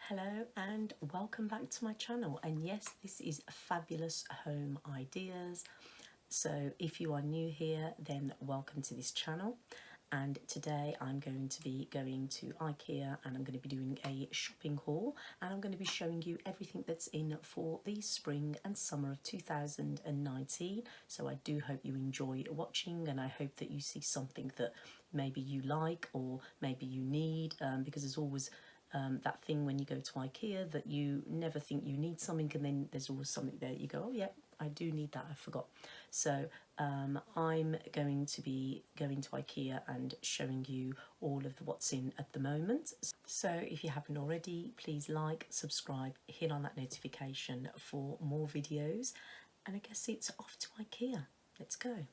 Hello and welcome back to my channel, and yes, this is fabulous home ideas. So if you are new here, then welcome to this channel. And today I'm going to be going to Ikea and I'm going to be doing a shopping haul, and I'm going to be showing you everything that's in for the spring and summer of 2019. So I do hope you enjoy watching, and I hope that you see something that maybe you like or maybe you need, because there's always that thing when you go to Ikea that you never think you need something, and then there's always something there that you go, oh yeah, I do need that, I forgot. So I'm going to be going to Ikea and showing you all of what's in at the moment. So if you haven't already, please like, subscribe, hit on that notification for more videos, and I guess it's off to Ikea. Let's go.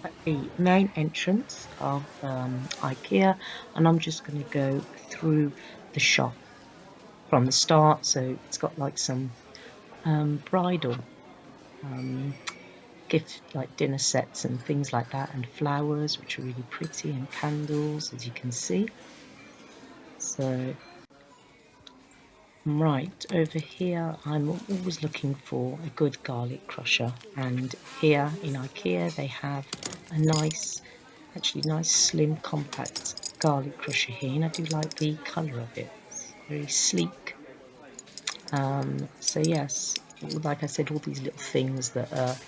At the main entrance of Ikea, and I'm just going to go through the shop from the start. So it's got like some bridal gift, like dinner sets and things like that, and flowers which are really pretty, and candles, as you can see. So right over here, I'm always looking for a good garlic crusher, and here in Ikea they have a nice slim compact garlic crusher here, and I do like the colour of it. It's very sleek. So yes, like I said, all these little things that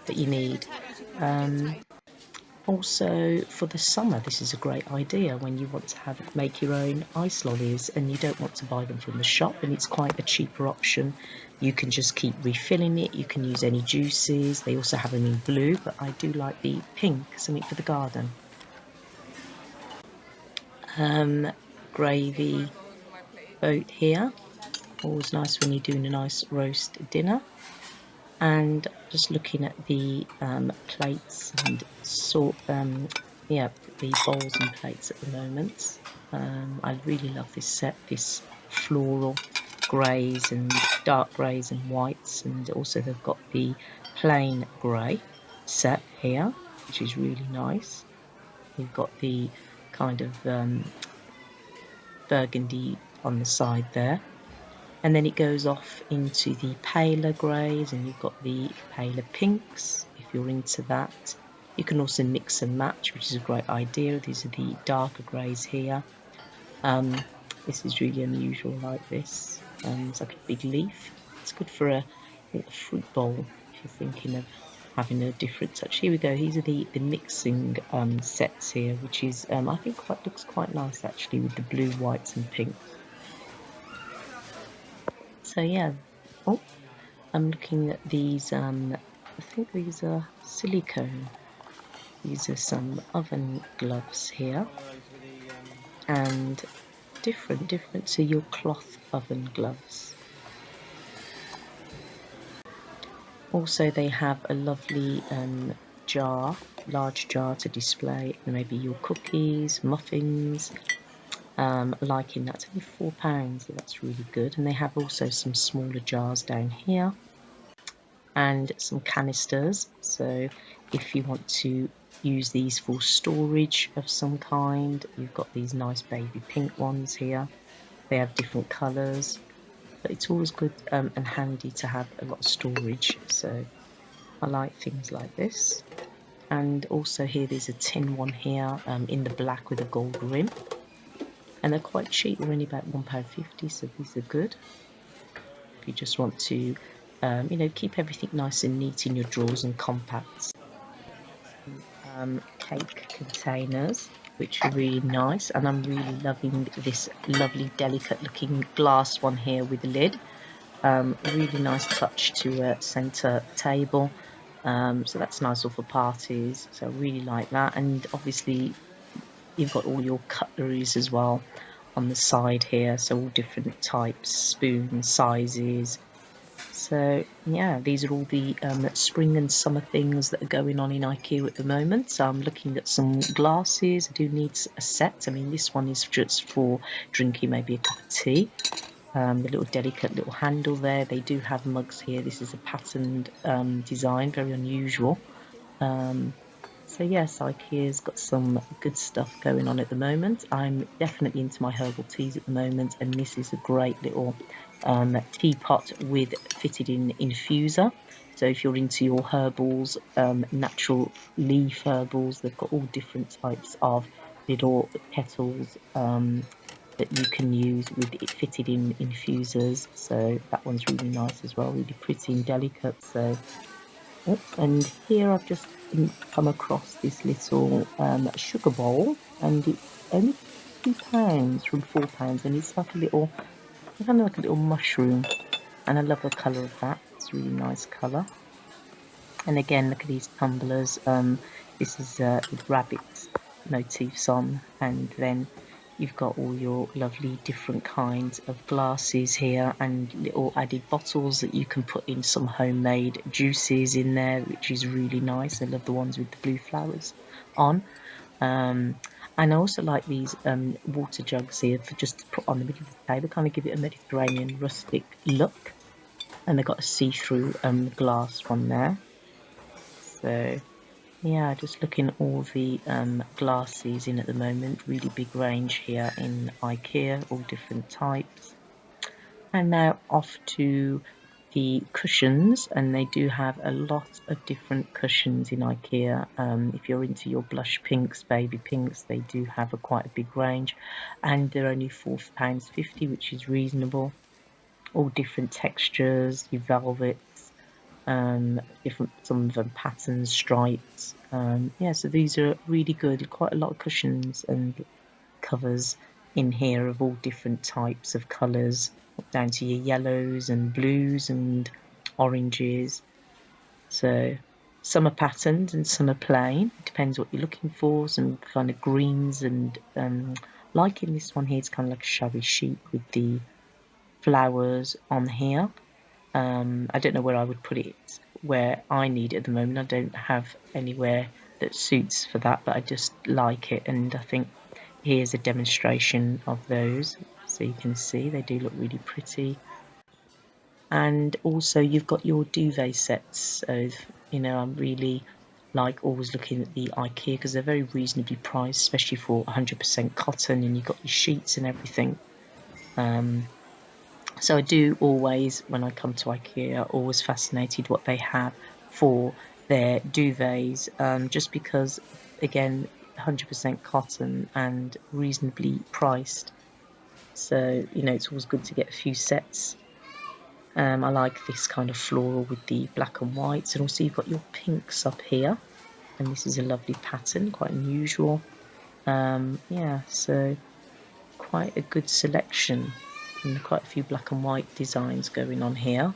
you need. Also, for the summer, this is a great idea when you want to make your own ice lollies and you don't want to buy them from the shop, and it's quite a cheaper option. You can just keep refilling it. You can use any juices. They also have them in blue, but I do like the pink, something for the garden. Gravy boat here. Always nice when you're doing a nice roast dinner. And just looking at the plates and the bowls and plates at the moment. I really love this set, this floral greys and dark greys and whites, and also they've got the plain grey set here, which is really nice. You've got the kind of burgundy on the side there, and then it goes off into the paler greys, and you've got the paler pinks if you're into that. You can also mix and match, which is a great idea. These are the darker greys here. This is really unusual like this. It's like a big leaf. It's good for a fruit bowl if you're thinking of having a different touch. Here we go. These are the mixing sets here, which is I think looks quite nice actually, with the blue, whites and pinks. So yeah, I'm looking at these, I think these are silicone. These are some oven gloves here, and different to your cloth oven gloves. Also they have a lovely large jar to display maybe your cookies, muffins. Liking that. It's only £4, so that's really good. And they have also some smaller jars down here and some canisters. So if you want to use these for storage of some kind, you've got these nice baby pink ones here. They have different colours, but it's always good and handy to have a lot of storage. So I like things like this. And also here there's a tin one here in the black with a gold rim, and they're quite cheap. They're only about £1.50, so these are good if you just want to keep everything nice and neat in your drawers and compacts. Cake containers, which are really nice, and I'm really loving this lovely delicate looking glass one here with the lid. Really nice touch to a centre table, so that's nice for parties, so I really like that. And obviously you've got all your cutleries as well on the side here, so all different types, spoons, sizes. So yeah, these are all the spring and summer things that are going on in IKEA at the moment. So I'm looking at some glasses. I do need a set. I mean, this one is just for drinking maybe a cup of tea. The little delicate little handle there. They do have mugs here. This is a patterned design, very unusual. So yes, IKEA's got some good stuff going on at the moment. I'm definitely into my herbal teas at the moment, and this is a great little teapot with fitted in infuser. So if you're into your herbals, natural leaf herbals, they've got all different types of little kettles that you can use with it fitted in infusers. So that one's really nice as well, really pretty and delicate. So and here I've just come across this little sugar bowl, and it's only £2 from £4, and it's like a little, kind of like a little mushroom, and I love the colour of that. It's a really nice colour. And again, look at these tumblers. This is with rabbits motifs on, and then you've got all your lovely different kinds of glasses here, and little added bottles that you can put in some homemade juices in there, which is really nice. I love the ones with the blue flowers on. And I also like these water jugs here for just to put on the middle of the table, kind of give it a Mediterranean rustic look. And they've got a see-through glass one there. So yeah, just looking at all the glasses in at the moment. Really big range here in IKEA, all different types. And now off to the cushions, and they do have a lot of different cushions in IKEA. If you're into your blush pinks, baby pinks, they do have quite a big range, and they're only £4.50, which is reasonable. All different textures, your velvets, different, some of them patterns, stripes. Yeah, so these are really good. Quite a lot of cushions and covers in here of all different types of colours, down to your yellows and blues and oranges. So some are patterned and some are plain. It depends what you're looking for. Some kind of greens, and like in this one here, it's kind of like a shabby chic with the flowers on here. I don't know where I would put it where I need it at the moment. I don't have anywhere that suits for that, but I just like it, and I think here's a demonstration of those, so you can see they do look really pretty. And also you've got your duvet sets. So you know, I'm really like always looking at the IKEA because they're very reasonably priced, especially for 100% cotton, and you've got your sheets and everything. So I do always, when I come to IKEA, always fascinated what they have for their duvets, just because, again, 100% cotton and reasonably priced. So, you know, it's always good to get a few sets. I like this kind of floral with the black and whites, and also you've got your pinks up here, and this is a lovely pattern, quite unusual. Yeah, so quite a good selection, and quite a few black and white designs going on here.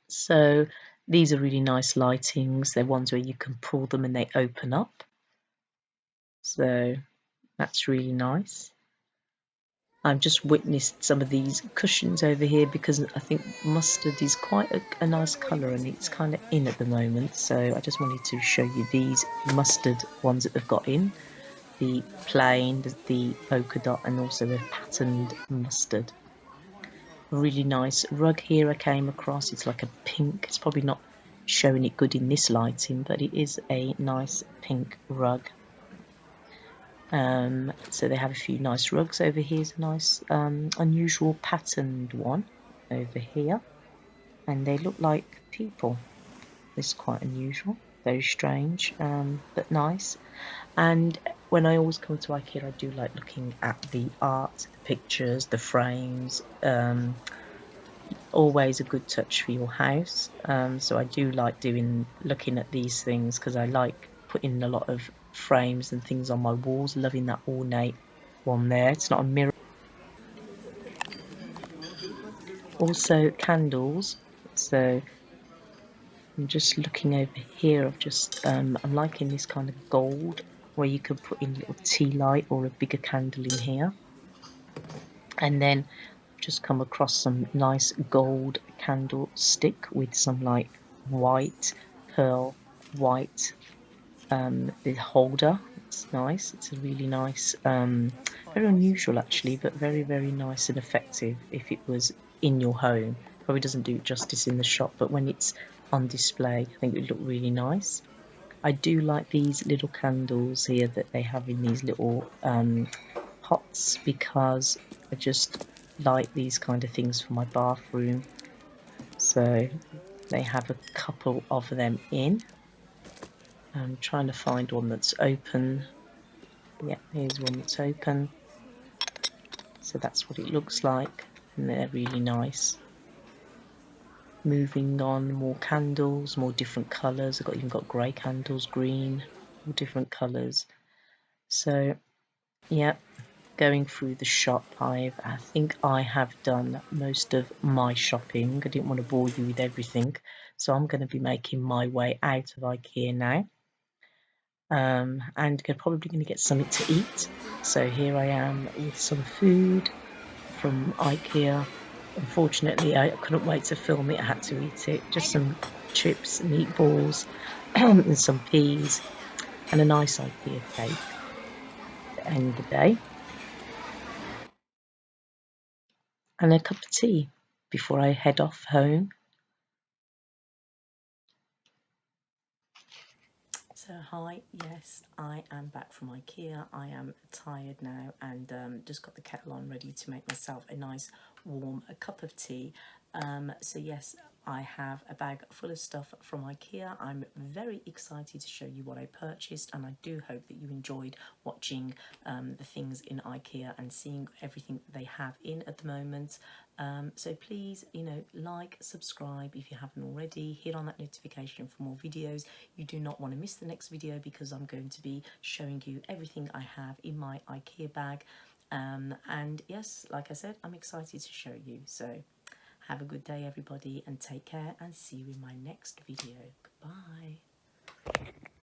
So these are really nice lightings. They're ones where you can pull them and they open up. So that's really nice. I've just witnessed some of these cushions over here because I think mustard is quite a nice colour, and it's kind of in at the moment. So I just wanted to show you these mustard ones that they've got in. The plain, the polka dot, and also the patterned mustard. A really nice rug here I came across. It's like a pink. It's probably not showing it good in this lighting, but it is a nice pink rug. So they have a few nice rugs over here. Is a nice unusual patterned one over here, and they look like people. This is quite unusual, very strange, but nice. And when I always come to IKEA, I do like looking at the art, the pictures, the frames. Always a good touch for your house. So I do like looking at these things because I like putting a lot of frames and things on my walls. Loving that ornate one there. It's not a mirror. Also candles. So I'm just looking over here. I'm liking this kind of gold where you can put in a little tea light or a bigger candle in here. And then I've just come across some nice gold candlestick with some like white pearl white the holder. It's nice. It's a really nice, very unusual actually, but very, very nice and effective if it was in your home. Probably doesn't do it justice in the shop, but when it's on display, I think it would look really nice. I do like these little candles here that they have in these little pots, because I just like these kind of things for my bathroom. So they have a couple of them in. I'm trying to find one that's open. Yeah, here's one that's open. So that's what it looks like, and they're really nice. Moving on, more candles, more different colours. I've even got grey candles, green, all different colours. So yeah, going through the shop, I think I have done most of my shopping. I didn't want to bore you with everything, so I'm going to be making my way out of Ikea now. And probably going to get something to eat. So here I am with some food from Ikea. Unfortunately, I couldn't wait to film it. I had to eat it. Just some chips, meatballs, and some peas, and a nice Ikea cake to end the day, and a cup of tea before I head off home. So hi, yes, I am back from Ikea. I am tired now, and just got the kettle on ready to make myself a nice warm cup of tea. So yes, I have a bag full of stuff from Ikea. I'm very excited to show you what I purchased, and I do hope that you enjoyed watching the things in Ikea and seeing everything that they have in at the moment. So please, like, subscribe if you haven't already, hit on that notification for more videos. You do not want to miss the next video, because I'm going to be showing you everything I have in my Ikea bag. And yes, like I said, I'm excited to show you. So have a good day everybody, and take care, and see you in my next video. Goodbye.